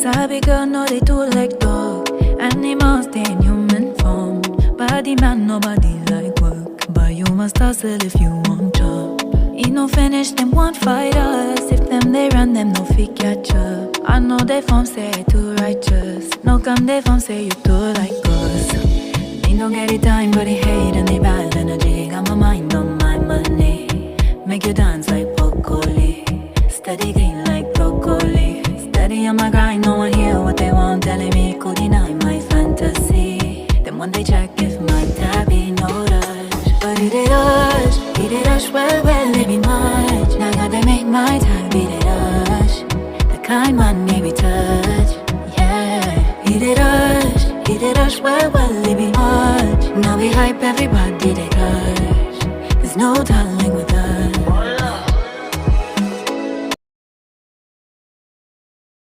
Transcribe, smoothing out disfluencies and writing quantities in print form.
Sabi girl, no they do like dog. Animals stay in human form. Body man, nobody like work. But you must hustle if you want job. You no finish, them won't fight us. If them they run, them no fit catch up. I know they form say I too righteous. No come they form say you too like us. They don't get it time, but they hate and they bad energy. Got my mind on my money. Make you dance like broccoli. Steady green like broccoli. Steady on my grind, no one hear what they want. Telling me could deny my fantasy. Then when they check if my tabby no rush. But it rush, well, it be much. Now gotta make my time beat it rush. The kind man maybe touch, yeah. It rush, well, it be much. Now we hype everybody they rush. There's no darling with us.